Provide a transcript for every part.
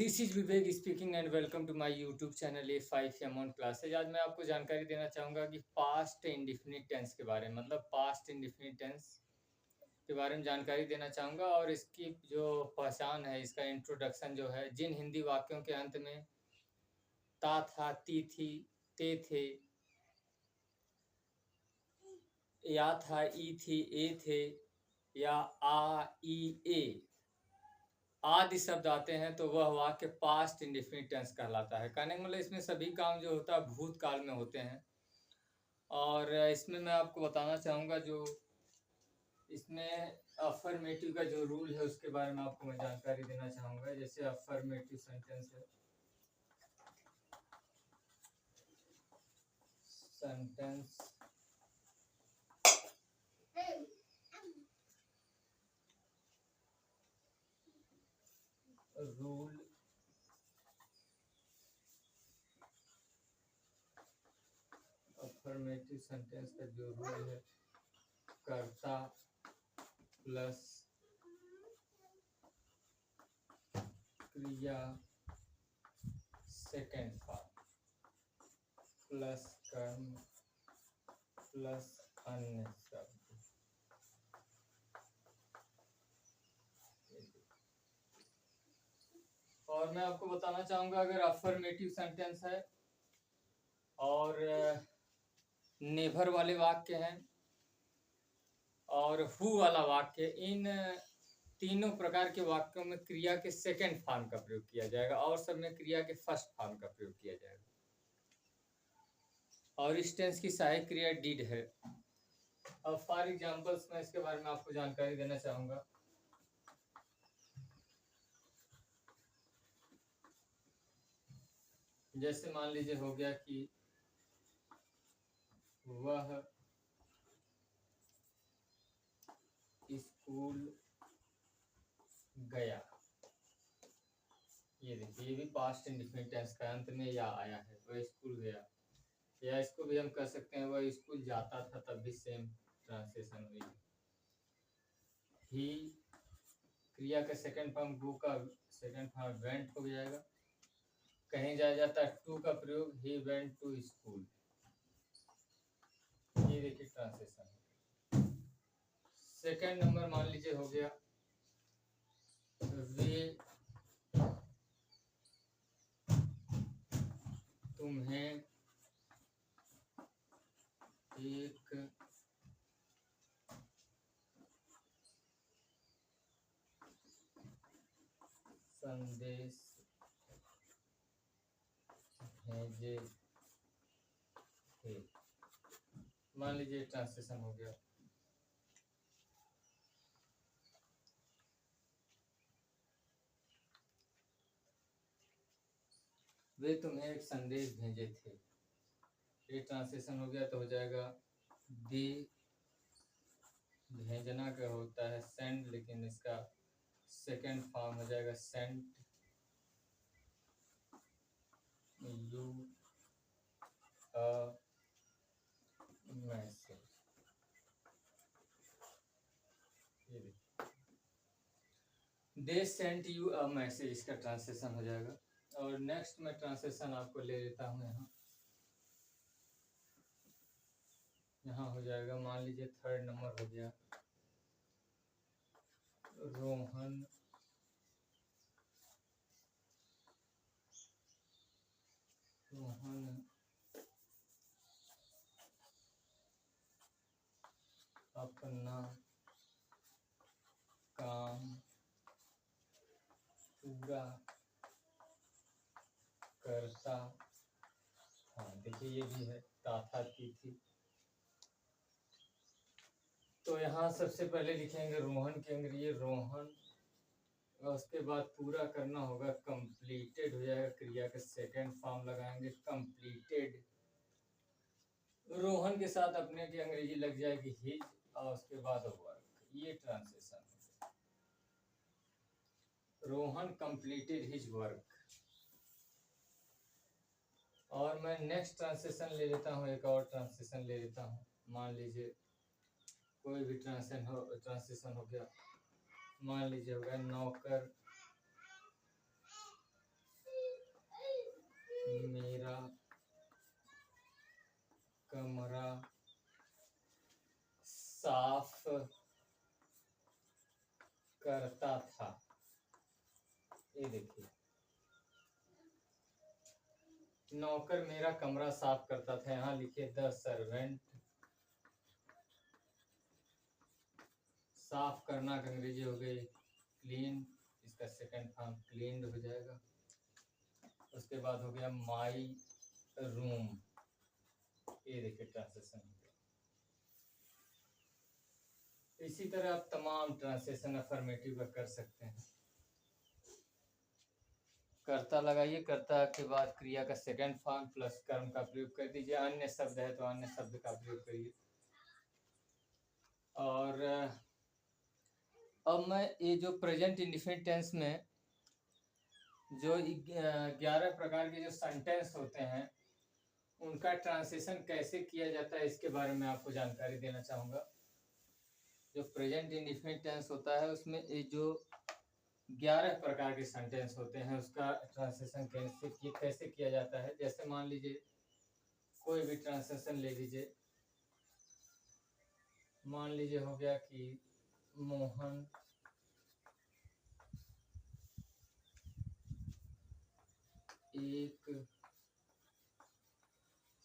This is Vivek speaking and welcome to my YouTube channel A5M on classes. आज मैं आपको जानकारी देना चाहूँगा कि पास्ट इंडिफिनिट टेंस के बारे में, मतलब पास्ट इंडिफिनिट टेंस के बारे में जानकारी देना चाहूँगा। और इसकी जो पहचान है, इसका इंट्रोडक्शन जो है, जिन हिंदी वाक्यों के अंत में ता था, ती थी, ते थे, या था, ई थी, ए थे, या आ, ई, ए आदि शब्द आते हैं तो वह वाक्य पास्ट इंडेफिनिट टेंस कहलाता है। कहने का मतलब इसमें सभी काम जो होता है भूतकाल में होते हैं। और इसमें मैं आपको बताना चाहूँगा, जो इसमें अफर्मेटिव का जो रूल है उसके बारे में आपको मैं जानकारी देना चाहूँगा। जैसे अफर्मेटिव सेंटेंस है, सेंटेंस रूल अफर्मेटिव सेंटेंस का जो रूल है, कर्ता प्लस क्रिया सेकेंड फॉर्म प्लस कर्म प्लस अन्य शब्द। और मैं आपको बताना चाहूँगा, अगर अफर्मेटिव सेंटेंस है और नेभर वाले वाक्य हैं और हु वाला वाक्य, इन तीनों प्रकार के वाक्यों में क्रिया के सेकंड फॉर्म का प्रयोग किया जाएगा और सब में क्रिया के फर्स्ट फॉर्म का प्रयोग किया जाएगा। और इस टेंस की सहायक क्रिया डिड है। अब फॉर एग्जांपल्स मैं इसके बारे में आपको जानकारी देना चाहूँगा। जैसे मान लीजिए हो गया कि वह स्कूल गया। ये देखिए, ये भी पास्ट इंडेफिनिट टेंस का अंत में या आया है, वह स्कूल गया। या इसको भी हम कह सकते हैं वह स्कूल जाता था, तब भी सेम ट्रांसलेशन हुई। ही क्रिया का सेकंड फॉर्म, गो का सेकंड फॉर्म वेंट हो जाएगा। कहीं जाया जाता है टू का प्रयोग, ही वेंट टू स्कूल। ये देखिए ट्रांसलेशन। सेकंड नंबर मान लीजिए हो गया, वे तुम्हें एक संदेश भेजे थे। मान लीजिए ट्रांसलेशन हो गया। वे तुम्हें एक संदेश भेजे थे, ये ट्रांसलेशन हो गया। तो हो जाएगा दे, भेजना का होता है सेंड, लेकिन इसका सेकंड फॉर्म हो जाएगा sent you a message. They sent you a message, इसका ट्रांसलेशन हो जाएगा। और नेक्स्ट मैं ट्रांसलेशन आपको ले लेता हूँ। यहाँ हो जाएगा, मान लीजिए थर्ड नंबर हो गया, रोहन अपना काम पूरा करता था। देखिए ये भी है, था थी। तो यहाँ सबसे पहले लिखेंगे रोहन के अंग्रेजी रोहन, और उसके बाद पूरा करना होगा कंप्लीटेड हो जाएगा। क्रिया का सेकंड फॉर्म लगाएंगे कंप्लीटेड। रोहन के साथ अपने की अंग्रेजी लग जाएगी हिज, और उसके बाद वर्क। ये ट्रांसलेशन है, रोहन कंप्लीटेड हिज वर्क। और मैं नेक्स्ट ट्रांसलेशन ले लेता हूँ, एक और ट्रांसलेशन ले लेता हूँ। मान लीजिए कोई भी ट्रांसलेशन हो गया। मान लीजिए हो गया नौकर नौकर मेरा कमरा साफ करता था, यहाँ लिखिए द सर्वेंट। साफ करना का अंग्रेजी हो गई क्लीन, इसका सेकंड फॉर्म क्लीन्ड हो जाएगा। उसके बाद हो गया माई रूम, ये देखिए ट्रांसलेशन हो गया। इसी तरह आप तमाम ट्रांसलेशन अफर्मेटिव का कर सकते हैं। कर्ता लगाइए, कर्ता के बाद क्रिया का सेकंड फॉर्म प्लस कर्म का प्रयोग कर दीजिए। अन्य शब्द है तो अन्य शब्द का प्रयोग करिए। और अब मैं ये जो प्रेजेंट इंडिफिनिट टेंस में जो 11 प्रकार के जो सेंटेंस होते हैं उनका ट्रांसलेशन कैसे किया जाता है इसके बारे में आपको जानकारी देना चाहूँगा। जो प्रेजेंट इंडिफिनिट टेंस होता है उसमें ये जो 11 प्रकार के सेंटेंस होते हैं उसका ट्रांसलेशन कैसे किया जाता है। जैसे मान लीजिए कोई भी ट्रांसलेशन ले लीजिए, मान लीजिए हो गया कि मोहन एक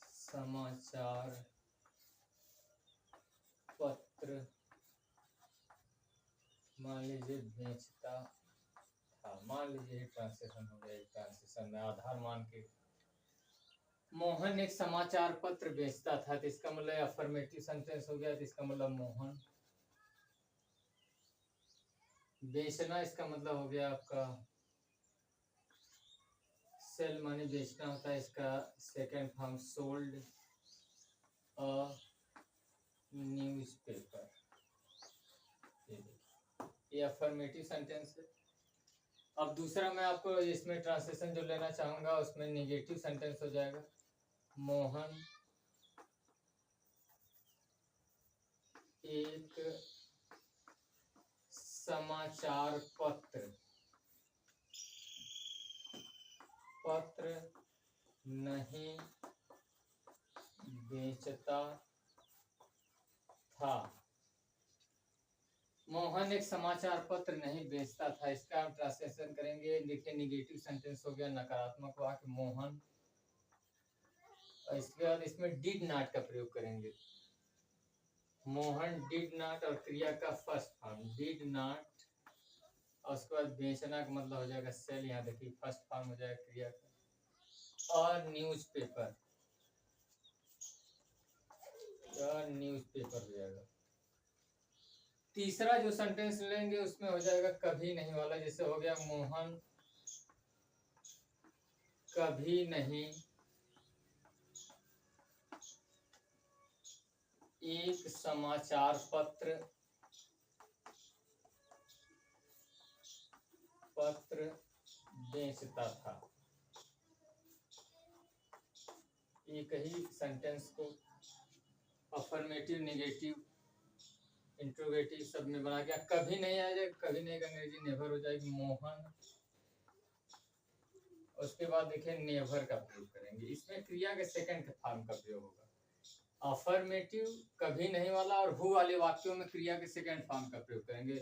समाचार पत्र मान लीजिए बेचता था। मान लीजिए ट्रांसलेशन हो गया। ट्रांसलेशन में आधार मान के मोहन एक समाचार पत्र बेचता था, तो इसका मतलब अफर्मेटिव सेंटेंस हो गया। तो इसका मतलब मोहन बेचना, इसका मतलब हो गया आपका सेल माने बेचना होता है। इसका second form sold a newspaper. ये अफर्मेटिव सेंटेंस है। अब दूसरा मैं आपको इसमें ट्रांसलेशन जो लेना चाहूंगा उसमें नेगेटिव सेंटेंस हो जाएगा। मोहन एक समाचार पत्र नहीं बेचता था। मोहन एक समाचार पत्र नहीं बेचता था, इसका हम ट्रांसलेशन करेंगे। देखिए नेगेटिव सेंटेंस हो गया, नकारात्मक वाक्य मोहन। और इसके बाद इसमें डिड नॉट का प्रयोग करेंगे। मोहन डिड नॉट और क्रिया का फर्स्ट फॉर्म डिड नॉट, और उसके बाद बेचना का मतलब हो जाएगा सेल। यहाँ देखिए फर्स्ट फॉर्म हो जाएगा क्रिया का। और न्यूज़पेपर हो जाएगा। तीसरा जो सेंटेंस लेंगे उसमें हो जाएगा कभी नहीं वाला। जैसे हो गया मोहन कभी नहीं एक समाचार पत्र बेचता था। एक ही सेंटेंस को अफर्मेटिव, नेगेटिव, इंट्रोगेटिव सब में बना के कभी नहीं आ जाए, कभी नहीं का अंग्रेजी नेवर हो जाएगी मोहन। उसके बाद देखिए नेवर का प्रयोग करेंगे। इसमें क्रिया के सेकंड फॉर्म का प्रयोग होगा। अफर्मेटिव कभी नहीं वाला और हु वाले वाक्यों में क्रिया के सेकंड फॉर्म का प्रयोग करेंगे।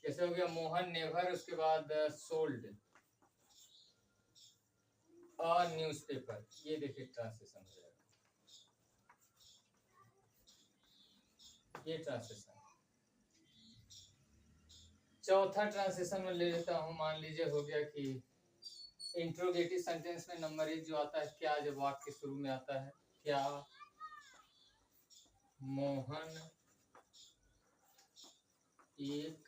जैसे हो गया मोहन नेवर, उसके बाद सोल्ड अ न्यूज़पेपर। ये देखिए ट्रांसलेशन हो जाएगा। ये ट्रांसलेशन। चौथा ट्रांसलेशन में ले लेता हूँ। मान लीजिए हो गया कि इंट्रोगेटिव सेंटेंस में नंबर 1 जो आता है क्या, जब वाक्य शुरू में आता है क्या मोहन एक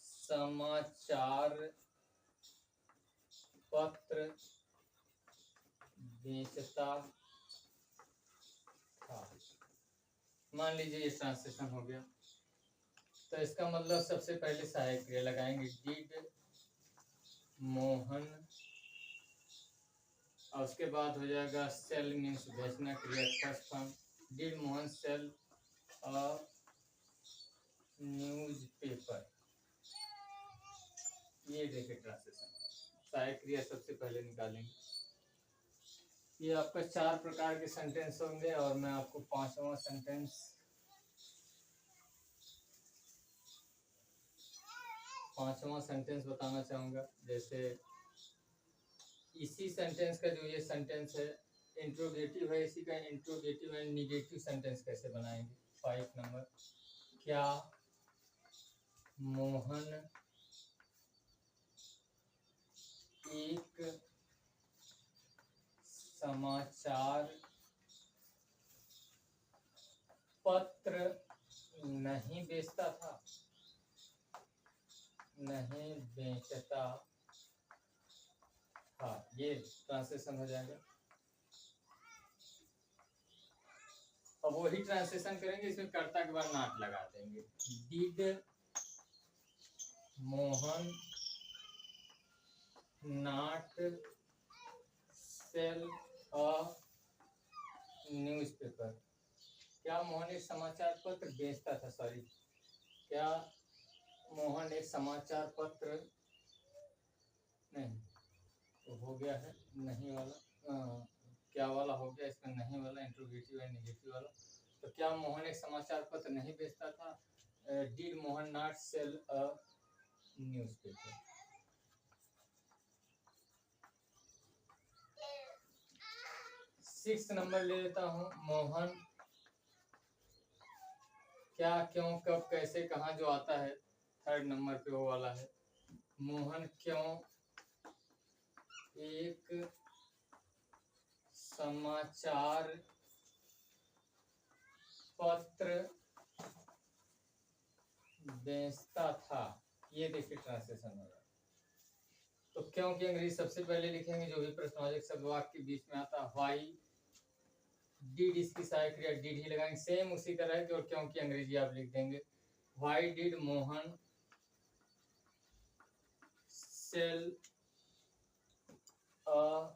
समाचार पत्र बेचता था। मान लीजिए ये ट्रांसलेशन हो गया। तो इसका मतलब सबसे पहले सहायक क्रिया लगाएंगे डिड मोहन, और उसके बाद हो जाएगा सेल मीन्स बेचना, क्रिया first form did Mohan sell a newspaper. ये देखिए ट्रांसलेशन। सहायक क्रिया सबसे पहले निकालेंगे। ये आपका 4 प्रकार के सेंटेंस होंगे और मैं आपको पांचवा सेंटेंस बताना चाहूंगा। जैसे इसी सेंटेंस का जो ये सेंटेंस है इंट्रोगेटिव है, इसी का इंट्रोगेटिव एंड निगेटिव सेंटेंस कैसे बनाएंगे। 5 नंबर, क्या मोहन एक समाचार पत्र नहीं बेचता था, नहीं बेचता था, ये ट्रांसलेशन हो जाएगा। अब वही ट्रांसलेशन करेंगे, इसमें कर्ता के बाद नॉट लगा देंगे। Did Mohan not sell a newspaper, क्या मोहन एक समाचार पत्र बेचता था, सॉरी, क्या मोहन एक समाचार पत्र, नहीं तो हो गया है नहीं वाला, क्या वाला हो गया, इसमें नहीं वाला इंट्रोगेटिव एंड नेगेटिव वाला। तो क्या मोहन एक समाचार पत्र नहीं बेचता था, did Mohan not sell a newspaper. 6 number ले लेता हूँ, मोहन क्या क्यों कब कैसे कहाँ जो आता है 3rd नंबर पे वो वाला है। मोहन क्यों एक समाचार पत्र बेचता था, ये देखिए ट्रांसलेशन हो रहा है। तो क्यों की अंग्रेजी सबसे पहले लिखेंगे, जो भी प्रश्नवाचक शब्द वाक्य के बीच में आता है। व्हाई डिड, इसकी सहायक क्रिया डिड ही लगाएंगे, सेम उसी तरह की, और क्यों की अंग्रेजी आप लिख देंगे why did Mohan sell a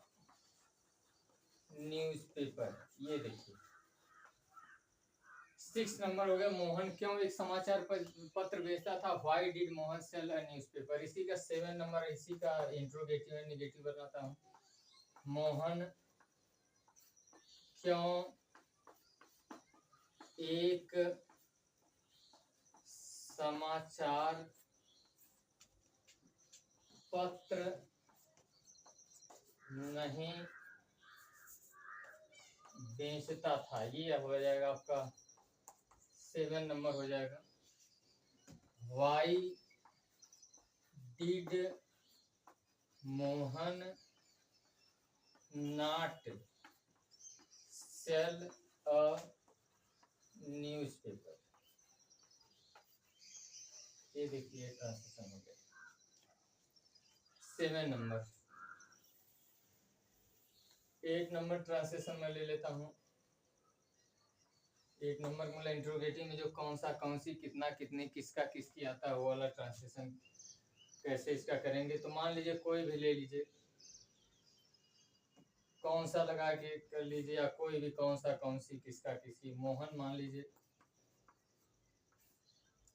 newspaper, ये देखिए 6 नंबर हो गया, मोहन क्यों एक समाचार पत्र बेचता था, why did Mohan sell a newspaper. इसी का 7 नंबर, इसी का इंट्रोगेटिव एंड नेगेटिव बताता हूँ। मोहन क्यों एक समाचार पत्र नहीं बेचता था, ये हो जाएगा आपका 7 नंबर हो जाएगा। Why did Mohan not sell a newspaper, ये देखिए ट्रांसलेशन हो गया 7 नंबर। 8 नंबर ट्रांसलेशन में ले लेता हूँ। 8 नंबर मतलब इंट्रोगेटिव में जो कौन सा कौन सी कितना कितने किसका किसकी आता है वो वाला ट्रांसलेशन कैसे इसका करेंगे। तो मान लीजिए कोई भी ले लीजिए, कौन सा लगा के कर लीजिए, या कोई भी कौन सा कौन सी किसका किसकी। मोहन मान लीजिए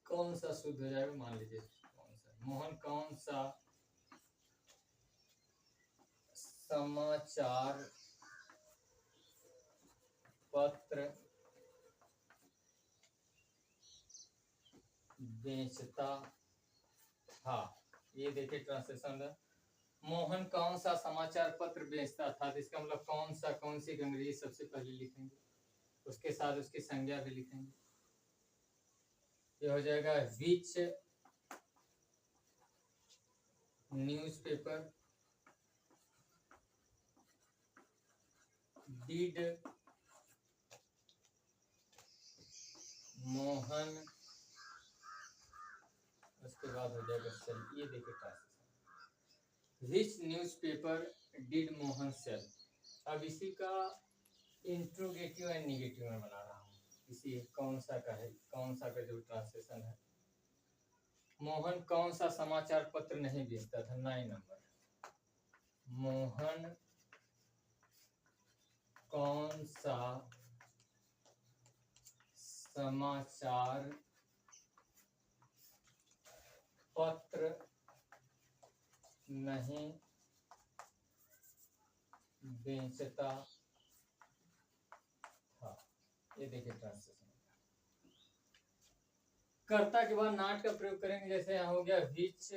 कौन सा शुद्ध हो जाएगा, मान लीजिए कौन सा, मोहन कौन सा समाचार पत्र बेचता था, ये देखिए ट्रांसलेशन है। मोहन कौन सा समाचार पत्र बेचता था, तो इसका मतलब कौन सा कौन सी अंग्रेजी सबसे पहले लिखेंगे, उसके साथ उसकी संज्ञा भी लिखेंगे। ये हो जाएगा विच न्यूज़पेपर डिड मोहन, उसके बाद हो जाएगा सेल, ये देखिए translation, which newspaper did Mohan sell. अब इसी का इंट्रोगेटिव एंड नेगेटिव में बना रहा हूँ, इसी कौन सा का है, कौन सा का जो ट्रांसलेशन है। मोहन कौन सा समाचार पत्र नहीं बेचता था, 9 नंबर, मोहन कौन सा समाचार पत्र नहीं बेचता था, ये देखिए ट्रांसलेशन। कर्ता के बाद नॉट का प्रयोग करेंगे, जैसे यहाँ हो गया विच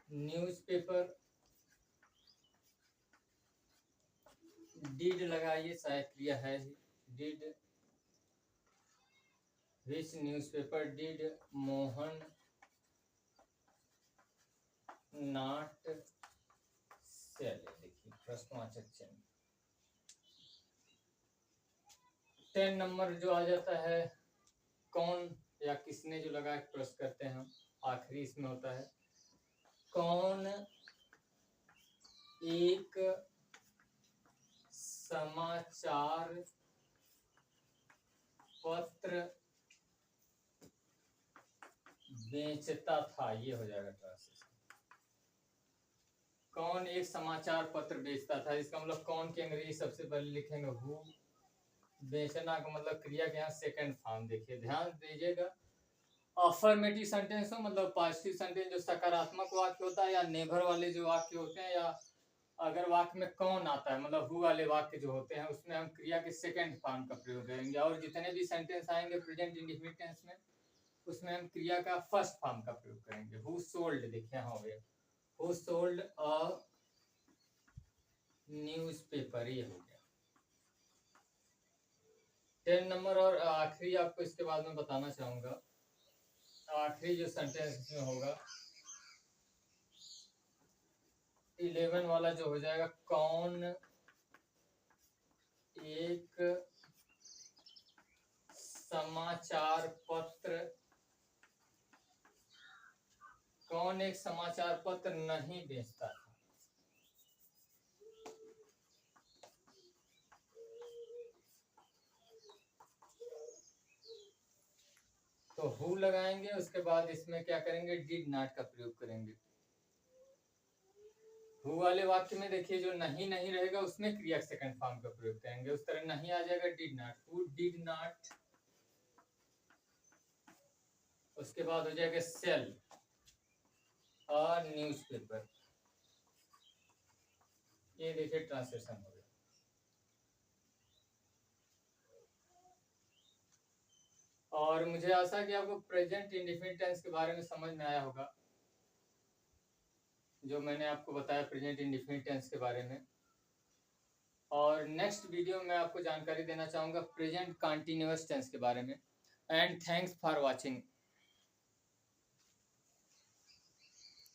न्यूज़पेपर डिड लगाइए, शायद क्रिया है ही। Did which newspaper did Mohan not sell. देखिए प्रश्नवाचक चिन्ह। 10 नंबर जो आ जाता है कौन या किसने जो लगा के प्रश्न करते हैं हम, आखिरी इसमें होता है कौन एक समाचार पत्र बेचता था। ये हो जाएगा ट्रांसलेशन। कौन एक समाचार पत्र बेचता था, इसका मतलब कौन की अंग्रेजी सबसे पहले लिखेंगे हु। बेचना का मतलब क्रिया के यहाँ सेकंड फॉर्म। देखिए ध्यान दीजिएगा, अफर्मेटिव सेंटेंस हो मतलब पॉजिटिव सेंटेंस जो सकारात्मक वाक्य होता है, या नेभर वाले जो वाक्य होते हैं, या अगर वाक्य में कौन आता है मतलब हु वाले वाक्य जो होते हैं, उसमें हम क्रिया के सेकंड फॉर्म का प्रयोग करेंगे। और जितने भी सेंटेंस आएंगे प्रेजेंट इंडेफिनिट टेंस में, उसमें हम क्रिया का फर्स्ट फॉर्म का प्रयोग करेंगे। हु सोल्ड, देखिए यहाँ हो गया हु सोल्ड अ न्यूज़पेपर, ये हो गया 10 नंबर। और आखिरी आपको इसके बाद में बताना चाहूंगा, आखिरी जो सेंटेंस इसमें होगा 11 वाला जो हो जाएगा कौन एक समाचार पत्र, कौन एक समाचार पत्र नहीं बेचता था। तो हु लगाएंगे, उसके बाद इसमें क्या करेंगे डिड नॉट का प्रयोग करेंगे। हु वाले वाक्य में देखिए जो नहीं नहीं रहेगा उसमें क्रिया सेकंड फॉर्म का प्रयोग करेंगे। उस तरह नहीं आ जाएगा did not, who did not. उसके बाद हो जाएगा सेल अ न्यूज़पेपर। ये देखिए ट्रांसलेशन हो गया। और मुझे आशा है कि आपको प्रेजेंट इंडेफिनिट टेंस के बारे में समझ में आया होगा, जो मैंने आपको बताया प्रेजेंट इंडेफिनिट टेंस के बारे में। और नेक्स्ट वीडियो में आपको जानकारी देना चाहूँगा प्रेजेंट कंटिन्यूअस टेंस के बारे में। And thanks for watching.